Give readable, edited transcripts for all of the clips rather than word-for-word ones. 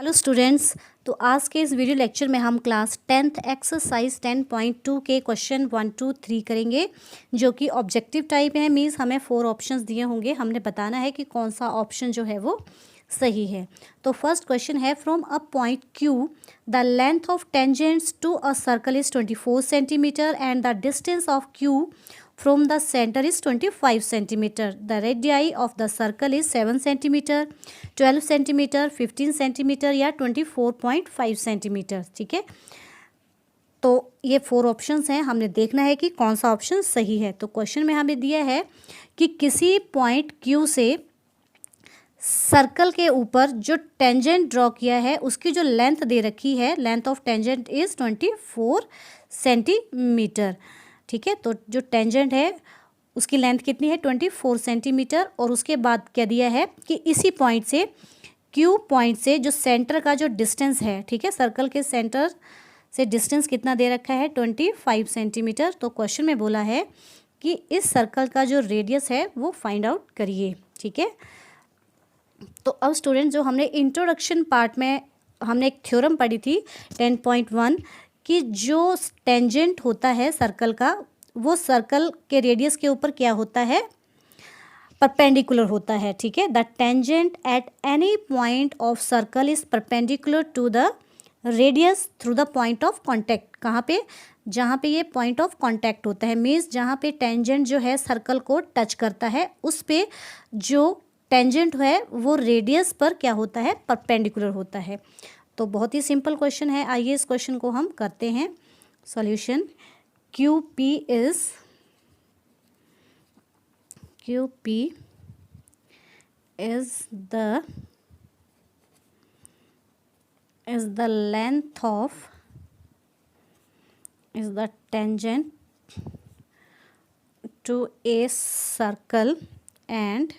Hello students. तो आज के इस वीडियो लेक्चर में हम क्लास 10th एक्सरसाइज 10.2 के क्वेश्चन 1, 2, 3 करेंगे, जो कि ऑब्जेक्टिव टाइप है। मीन्स हमें 4 ऑप्शंस दिए होंगे, हमने बताना है कि कौन सा ऑप्शन जो है वो सही है। तो फर्स्ट क्वेश्चन है, from a point Q the length of tangents to a circle is 24 centimetre and the distance of Q from the center is 25 centimeter. The radii of the circle is 7 centimeter, 12 centimeter, 15 centimeter या 24.5 centimeter। ठीक है, तो ये 4 options हैं, हमने देखना है कि कौन सा ऑप्शन सही है। तो क्वेश्चन में हमें दिया है कि किसी पॉइंट Q से सर्कल के ऊपर जो टेंजेंट ड्रॉ किया है उसकी जो लेंथ दे रखी है, length of tangent is 24 centimetre. ठीक है, तो जो टेंजेंट है उसकी लेंथ कितनी है, 24 सेंटीमीटर। और उसके बाद क्या दिया है कि इसी पॉइंट से, क्यू पॉइंट से जो सेंटर का जो डिस्टेंस है, ठीक है, सर्कल के सेंटर से डिस्टेंस कितना दे रखा है, 25 सेंटीमीटर। तो क्वेश्चन में बोला है कि इस सर्कल का जो रेडियस है वो फाइंड आउट करिए। ठीक है, तो अब स्टूडेंट, जो हमने इंट्रोडक्शन पार्ट में हमने एक थ्योरम पढ़ी थी 10.1 कि जो टेंजेंट होता है सर्कल का, वो सर्कल के रेडियस के ऊपर क्या होता है, परपेंडिकुलर होता है। ठीक है, the tangent at any point of circle is perpendicular to the radius through the point of contact. कहाँ पे, जहाँ पे ये पॉइंट ऑफ कॉन्टैक्ट होता है, मीन्स जहाँ पे टेंजेंट जो है सर्कल को टच करता है, उस पे जो टेंजेंट है वो रेडियस पर क्या होता है, परपेंडिकुलर होता है। तो बहुत ही सिंपल क्वेश्चन है, आइए इस क्वेश्चन को हम करते हैं solution. QP is the length of the tangent to a circle and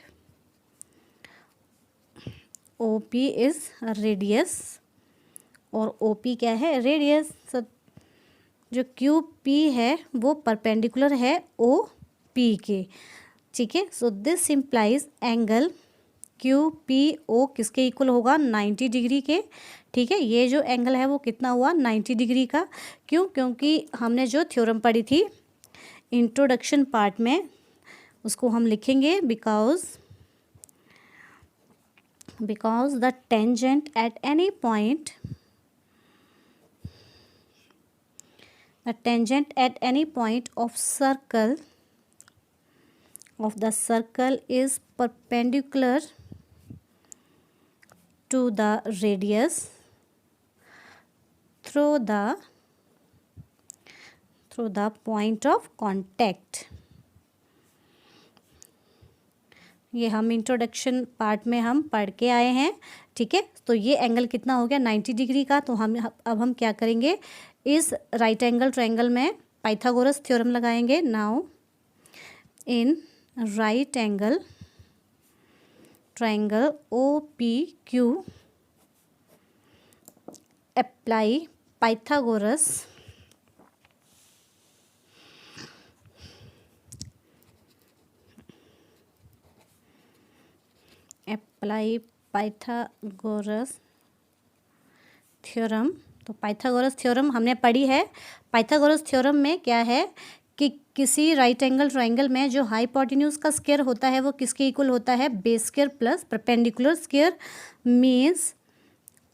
OP is radius, और OP क्या है, रेडियस। जो QP है वो परपेंडिकुलर है OP के। ठीक है, so this implies angle QPO किसके इक्वल होगा, 90 डिग्री के। ठीक है, ये जो एंगल है वो कितना हुआ, 90 डिग्री का। क्यों, क्योंकि हमने जो थ्योरम पढ़ी थी इंट्रोडक्शन पार्ट में, उसको हम लिखेंगे because the tangent at any point, the tangent at any point of the circle is perpendicular to the radius through the point of contact। ये हम इंट्रोडक्शन पार्ट में हम पढ़ के आए हैं। ठीक है, तो ये एंगल कितना हो गया, 90 डिग्री का। तो अब हम क्या करेंगे, इस राइट एंगल ट्रायंगल में पाइथागोरस थ्योरम लगाएंगे। Now in right angle triangle OPQ apply Pythagoras theorem. तो पाइथागोरस थ्योरम हमने पढ़ी है। पाइथागोरस थ्योरम में क्या है कि किसी राइट एंगल ट्रायंगल में जो हाइपोटेन्यूज का स्क्वायर होता है वो किसके इक्वल होता है, base square plus perpendicular square. Means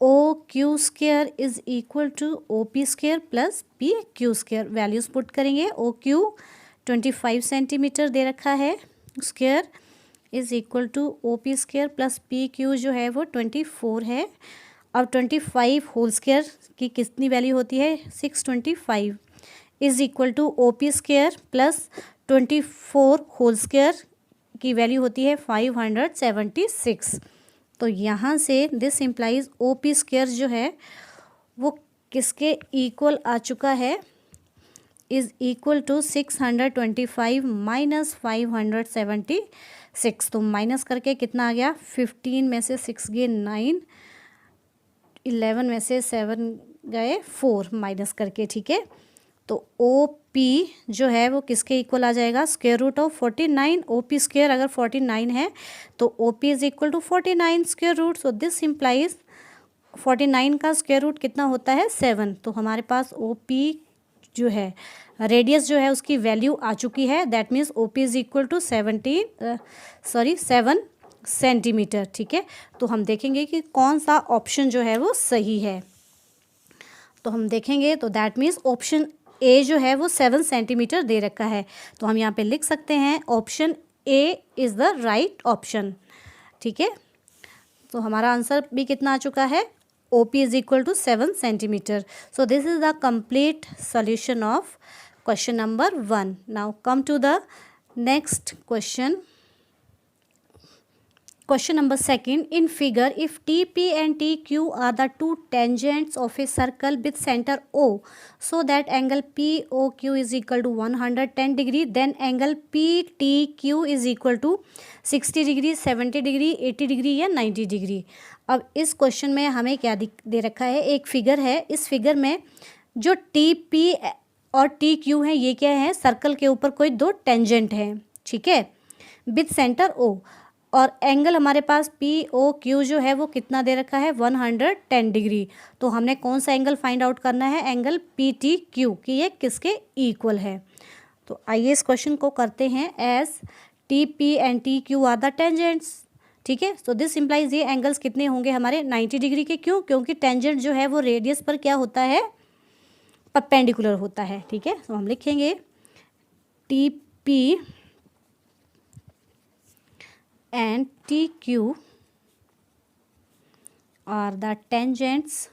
OQ square is equal to OP square plus PQ square. Values put करेंगे, OQ 25 सेंटीमीटर दे रखा है, square is equal to OP square plus PQ जो है वो 24 है। अब 25 होल स्क्वायर की कितनी वैल्यू होती है, 625 is equal to OP square plus 24 whole square की वैल्यू होती है 576। तो यहाँ से दिस इम्प्लाइज OP स्क्वायर जो है वो किसके इक्वल आ चुका है, इज इक्वल टू 625 माइनस 576। तो माइनस करके कितना आ गया, 15 में से 6 गए 9, 11 में से 7 गए 4 माइनस करके। ठीक है, तो OP जो है वो किसके इक्वल आ जाएगा, square root of 49। OP square अगर 49 है तो OP is equal to 49 square root. So this implies 49 का स्क्वायर रूट कितना होता है 7। तो हमारे पास ओ पी जो है रेडियस जो है उसकी वैल्यू आ चुकी है, that means O P is equal to 7 centimetre. ठीक है, तो हम देखेंगे कि कौन सा ऑप्शन जो है वो सही है। तो हम देखेंगे तो दैट मीन्स ऑप्शन ए जो है वो 7 सेंटीमीटर दे रखा है, तो हम यहाँ पे लिख सकते हैं option A is the right option. ठीक है, तो हमारा आंसर भी कितना आ चुका है, O P is equal to 7 centimetre. So this is the complete solution of question number 1। Now come to the next question. Question number 2. In figure, if TP and TQ are the two tangents of a circle with center O, so that angle POQ is equal to 110 degree, then angle PTQ is equal to 60 degree, 70 degree, 80 degree या 90 degree। अब इस question में हमें क्या दे रखा है, एक figure है। इस फिगर में जो TP और TQ हैं ये क्या है, सर्कल के ऊपर कोई दो टेंजेंट हैं। ठीक है, विथ सेंटर O, और एंगल हमारे पास पी ओ क्यू जो है वो कितना दे रखा है 110 डिग्री। तो हमने कौन सा एंगल फाइंड आउट करना है, एंगल पी टी क्यू, कि ये किसके इक्वल है। तो आइए इस क्वेश्चन को करते हैं। As T P and T Q are the tangents. ठीक है, सो दिस इम्प्लाइज ये एंगल्स कितने होंगे हमारे 90 डिग्री के। क्यों, क्योंकि टेंजेंट जो है वो रेडियस पर क्या होता है, परपेंडिकुलर होता है। ठीक है, तो हम लिखेंगे T P and TQ are the tangent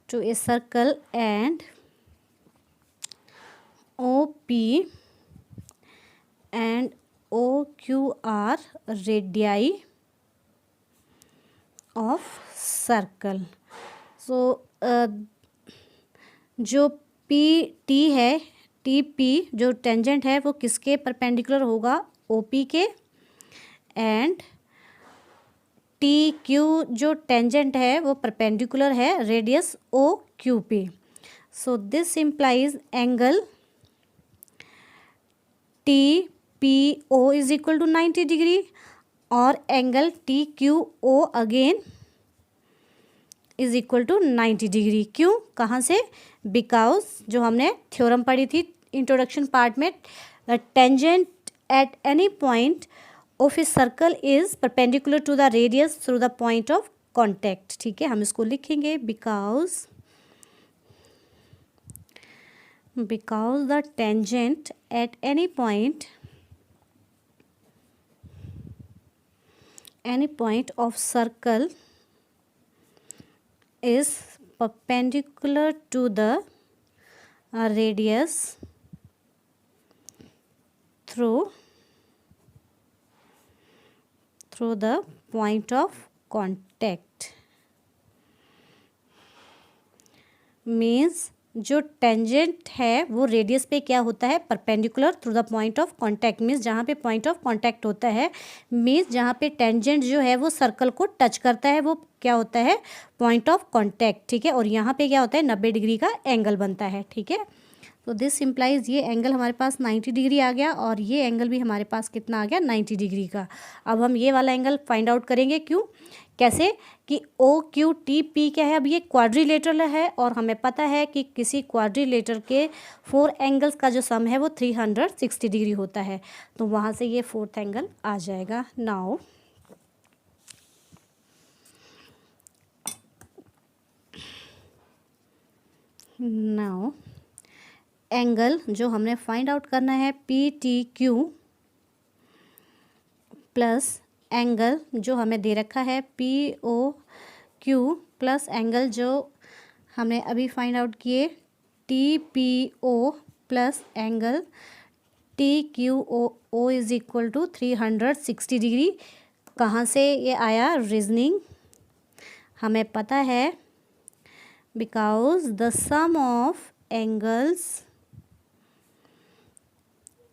to a circle, and OP and OQ are radii of circle। so जो पी टी है, टी पी जो टेंजेंट है वो किसके परपेंडिकुलर होगा, ओ पी के, एंड टी क्यू जो टेंजेंट है वो परपेंडिकुलर है रेडियस ओ क्यू पे। So this implies angle T P O is equal to 90 degree और angle T Q O again is equal to 90 degree. क्यों, कहाँ से, बिकॉज जो हमने थ्योरम पढ़ी थी इंट्रोडक्शन पार्ट में, tangent at any point of a circle is perpendicular to the radius through the point of contact. ठीक है, हम इसको लिखेंगे because the tangent at any point of circle is perpendicular to the radius through the point of contact। means जो tangent है वो radius पे क्या होता है, perpendicular through the point of contact. Means जहाँ पे पॉइंट ऑफ कांटेक्ट होता है, मीन्स जहाँ पे टेंजेंट जो है वो सर्कल को टच करता है वो क्या होता है, पॉइंट ऑफ कांटेक्ट। ठीक है, और यहाँ पे क्या होता है 90 डिग्री का एंगल बनता है। ठीक है, तो दिस इम्प्लाइज ये एंगल हमारे पास 90 डिग्री आ गया और ये एंगल भी हमारे पास कितना आ गया 90 डिग्री का। अब हम ये वाला एंगल फाइंड आउट करेंगे। क्यों, कैसे, कि ओ क्यू टी पी क्या है, अब ये क्वाड्रिलेटरल है और हमें पता है कि किसी क्वाड्रिलेटर के 4 एंगल्स का जो सम है वो 360 डिग्री होता है। तो वहाँ से ये 4th एंगल आ जाएगा। नाउ एंगल जो हमने फाइंड आउट करना है P T Q plus angle जो हमें दे रखा है P O Q plus angle जो हमने अभी फाइंड आउट किए T P O plus angle T Q O is equal to 360 degree. कहाँ से ये आया, रीजनिंग हमें पता है, because the sum of angles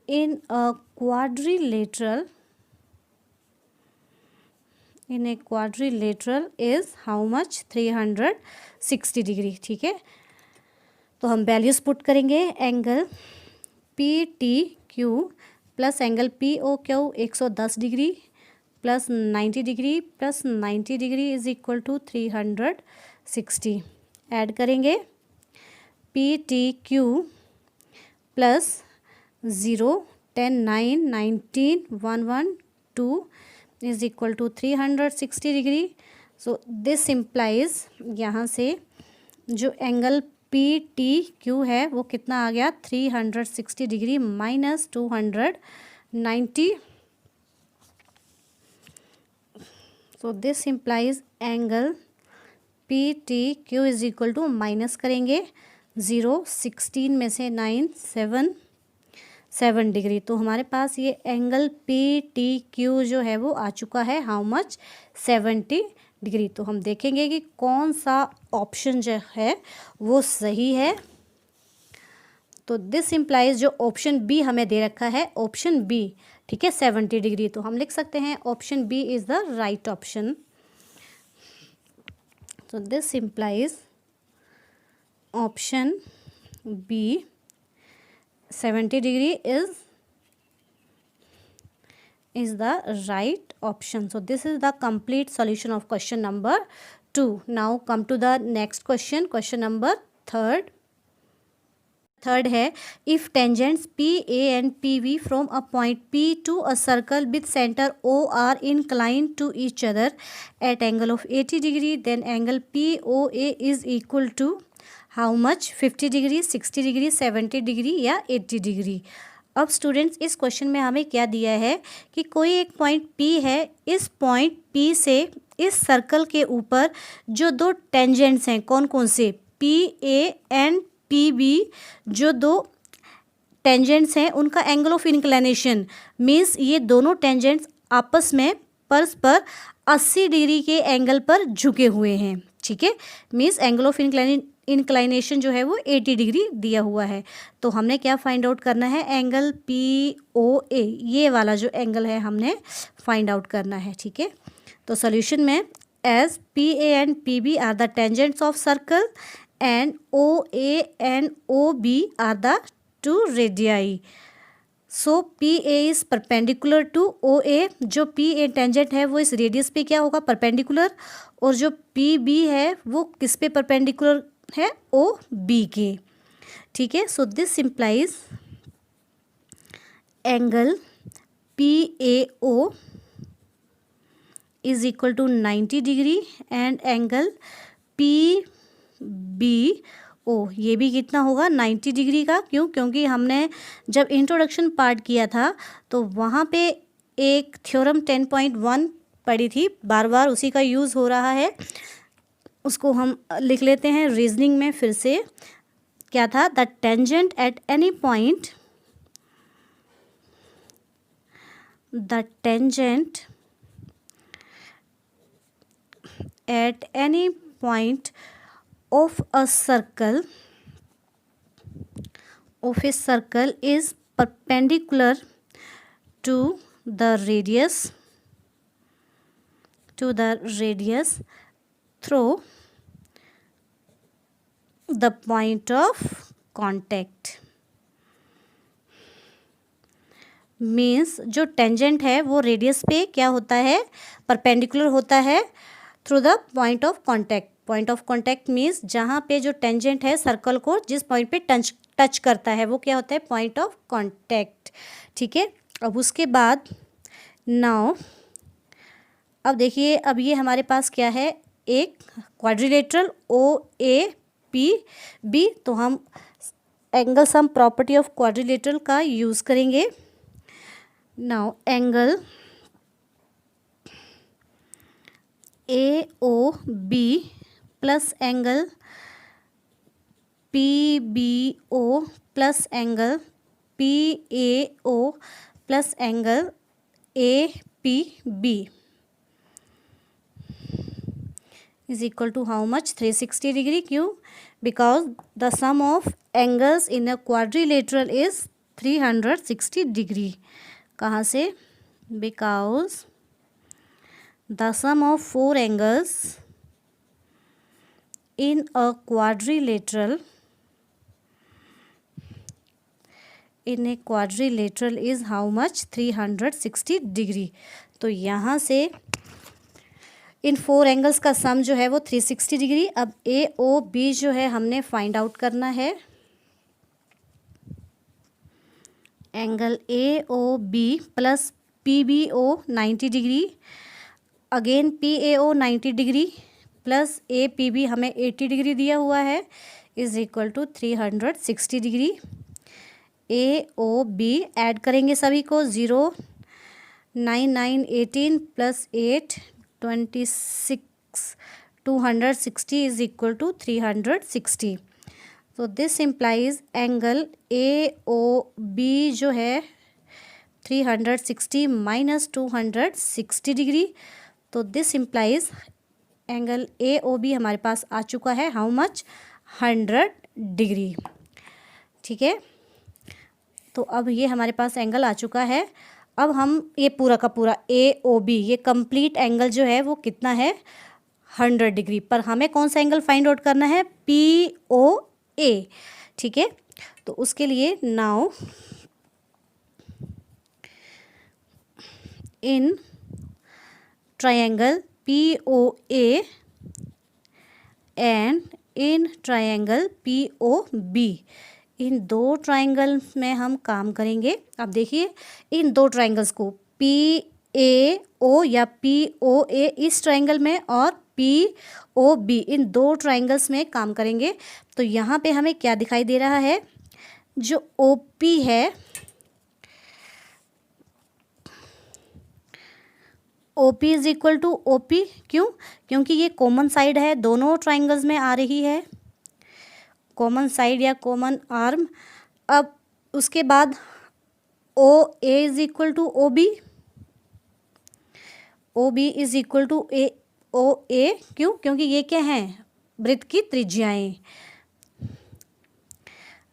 in a quadrilateral is how much, 360 degree. ठीक है, तो हम वैल्यूज पुट करेंगे, angle P T Q plus angle P O Q 110 degree plus 90 degree plus 90 degree is equal to 360। Add करेंगे P T Q plus 0 10 9 19 1 1 2 is equal to 360 degree. So this implies यहाँ से जो angle P T Q है वो कितना आ गया 360 degree minus 290। So this implies angle P T Q is equal to minus करेंगे 0 16 में से 9 7 डिग्री। तो हमारे पास ये एंगल पी टी क्यू जो है वो आ चुका है हाउ मच 70 डिग्री। तो हम देखेंगे कि कौन सा ऑप्शन जो है वो सही है। तो दिस इम्प्लाइज जो ऑप्शन बी हमें दे रखा है ऑप्शन बी, ठीक है, 70 डिग्री। तो हम लिख सकते हैं option B is the right option. तो this implies option B 70 degree is the right option. So this is the complete solution of question number 2. Now come to the next question, question number third है if tangents PA and PB from a point P to a circle with center O are inclined to each other at angle of 80 degree, then angle POA is equal to how much 50 degree 60 degree 70 degree या 80 degree. अब students इस question में हमें क्या दिया है कि कोई एक पॉइंट P है, इस पॉइंट P से इस सर्कल के ऊपर जो दो टेंजेंट्स हैं कौन कौन से PA एंड PB, जो दो टेंजेंट्स हैं उनका एंगल ऑफ इंक्लिनेशन मीन्स ये दोनों टेंजेंट्स आपस में परस्पर 80 डिग्री के एंगल पर झुके हुए हैं, ठीक है, मीन्स एंगल ऑफ इंक्लाइनेशन जो है वो 80 डिग्री दिया हुआ है। तो हमने क्या फाइंड आउट करना है एंगल POA, ये वाला जो एंगल है हमने फाइंड आउट करना है, ठीक है। तो सॉल्यूशन में as PA and PB are the tangents of circle and OA and OB are the two radii. So PA is perpendicular to OA, जो PA टेंजेंट है वो इस रेडियस पे क्या होगा परपेंडिकुलर, और जो PB है वो किस पे परपेंडिकुलर है OB के, ठीक है। So this implies angle PAO is equal to 90 degree and angle PBO ये भी कितना होगा 90 डिग्री का। क्यों? क्योंकि हमने जब इंट्रोडक्शन पार्ट किया था तो वहाँ पे एक थ्योरम 10.1 पढ़ी थी, बार बार उसी का यूज़ हो रहा है, उसको हम लिख लेते हैं रीजनिंग में फिर से। क्या था? The tangent at any point, the tangent at any point of a circle is perpendicular to the radius through the point of contact। Means जो टेंजेंट है वो रेडियस पे क्या होता है परपेंडिकुलर होता है through the point of contact. Point of contact means जहाँ पे जो टेंजेंट है सर्कल को जिस पॉइंट पे टच करता है वो क्या होता है पॉइंट ऑफ कॉन्टैक्ट, ठीक है। अब उसके बाद नाउ अब देखिए, अब ये हमारे पास क्या है एक क्वाड्रिलेटरल OAPB। तो हम angle sum property of quadrilateral का यूज़ करेंगे। Now angle AOB plus angle PBO plus angle PAO plus angle APB is equal to how much 360 degree. क्यों? Because the sum of angles in a quadrilateral is 360 degree. कहाँ से? Because the sum of 4 angles in a quadrilateral in a quadrilateral is how much 360 degree. तो यहाँ से इन 4 angles का सम जो है वो 360 डिग्री। अब ए ओ बी जो है हमने फाइंड आउट करना है। Angle A O B plus P B O 90 degree, again P A O 90 degree plus A P B हमें 80 डिग्री दिया हुआ है, is equal to 360 degree. A O B add करेंगे सभी को, 0 9 9 18 प्लस 8 26 260 इज इक्वल टू 360। तो this implies angle A O B जो है 360 माइनस 260 डिग्री। तो this implies angle A O B हमारे पास आ चुका है हाउ मच 100 डिग्री। ठीक है, तो अब ये हमारे पास एंगल आ चुका है। अब हम ये पूरा का पूरा ए ओ बी ये कंप्लीट एंगल जो है वो कितना है 100 डिग्री, पर हमें कौन सा एंगल फाइंड आउट करना है पी ओ ए। ठीक है, तो उसके लिए now in triangle P O A and in triangle P O B, इन 2 ट्रायंगल्स में हम काम करेंगे। अब देखिए इन 2 ट्रायंगल्स को पी ए ओ या पी ओ ए इस ट्रायंगल में और पी ओ बी इन 2 ट्रायंगल्स में काम करेंगे। तो यहाँ पे हमें क्या दिखाई दे रहा है, जो ओ पी है O P is equal to O P, क्यों? क्योंकि ये कॉमन साइड है, दोनों ट्रायंगल्स में आ रही है, कॉमन साइड या कॉमन आर्म। अब उसके बाद O A is equal to O B, O B is equal to A O A, क्यों? क्योंकि ये क्या हैं वृत्त की त्रिज्याएं,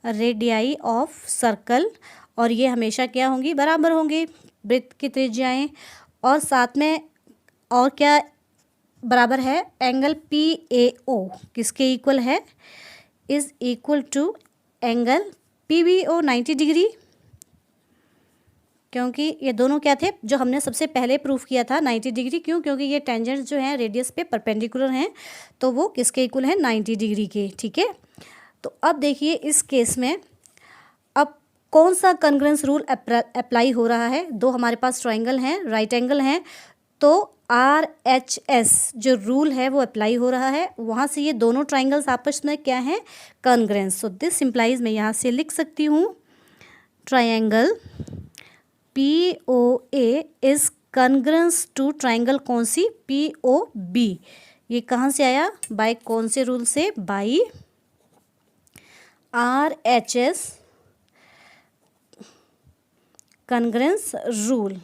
रेडियाई ऑफ सर्कल, और ये हमेशा क्या होंगी बराबर होंगे वृत्त की त्रिज्याएं। और साथ में और क्या बराबर है, एंगल पी ए ओ किसके इक्वल है, is equal to angle P B O 90 degree, क्योंकि ये दोनों क्या थे जो हमने सबसे पहले प्रूफ किया था 90 डिग्री। क्यों? क्योंकि ये टेंजेंट्स जो हैं रेडियस पे परपेंडिकुलर हैं, तो वो किसके इक्वल हैं 90 डिग्री के। ठीक है, तो अब देखिए इस केस में अब कौन सा कॉन्ग्रुएंस रूल अप्लाई हो रहा है। 2 हमारे पास ट्रायंगल हैं, राइट एंगल हैं, तो आर एच एस जो रूल है वो अप्लाई हो रहा है। वहाँ से ये दोनों ट्रायंगल्स आपस में क्या हैं कॉन्ग्रुएंस। सो दिस इम्प्लाइज मैं यहाँ से लिख सकती हूँ triangle P O A is congruence to triangle कौन सी पी ओ बी। ये कहाँ से आया, बाय कौन से रूल से, by R H S congruence rule.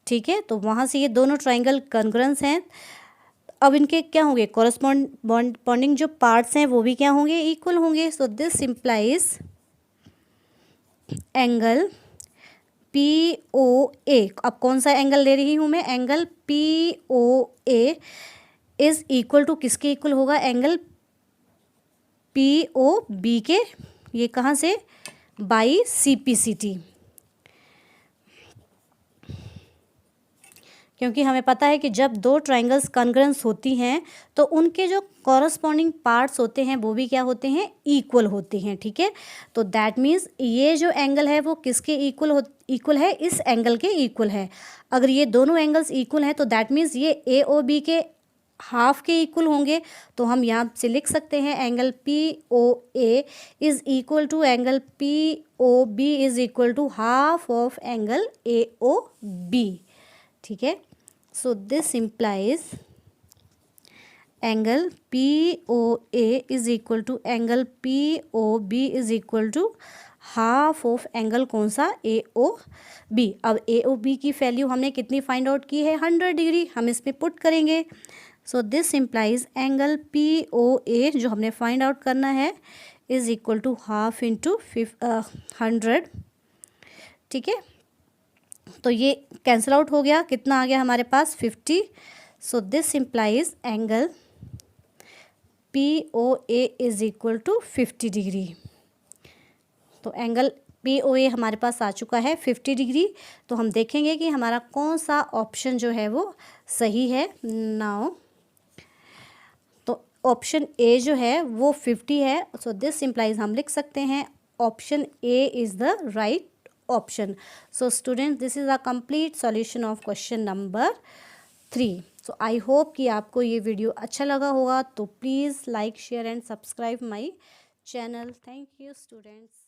ठीक है, तो वहाँ से ये दोनों ट्रायंगल कॉन्ग्रुएंस हैं। अब इनके क्या होंगे कॉरस्पॉन्डिंग जो पार्ट्स हैं वो भी क्या होंगे इक्वल होंगे। So this implies angle P O A, अब कौन सा एंगल ले रही हूँ मैं, angle P O A is equal to किसके इक्वल होगा, एंगल पी ओ बी के। ये कहाँ से, by C P C T, क्योंकि हमें पता है कि जब 2 ट्रायंगल्स कॉन्ग्रुएंस होती हैं तो उनके जो कॉरस्पॉन्डिंग पार्ट्स होते हैं वो भी क्या होते हैं इक्वल होते हैं। ठीक है, तो दैट मीन्स ये जो एंगल है वो किसके इक्वल है, इस एंगल के इक्वल है। अगर ये दोनों एंगल्स इक्वल हैं तो दैट मीन्स ये ए ओ बी के हाफ के इक्वल होंगे। तो हम यहाँ से लिख सकते हैं angle P O A is equal to angle P O B is equal to half of angle A O B. ठीक है, so this implies angle P O A is equal to angle P O B is equal to half of angle कौन सा ए O B. अब ए O B की value हमने कितनी find out की है 100 डिग्री, हम इसमें पुट करेंगे। So this implies angle P O A जो हमने फाइंड आउट करना है is equal to half into 100। ठीक है, तो ये कैंसिल आउट हो गया, कितना आ गया हमारे पास 50। So this implies angle P O A is equal to 50 degree. तो एंगल POA हमारे पास आ चुका है 50 डिग्री। तो हम देखेंगे कि हमारा कौन सा ऑप्शन जो है वो सही है। नाउ तो ऑप्शन ए जो है वो 50 है, सो दिस इम्प्लाइज हम लिख सकते हैं option A is the right option. So student, this is a complete solution of question number 3। So I hope कि आपको ये वीडियो अच्छा लगा होगा। तो please like share and subscribe my channel. Thank you students.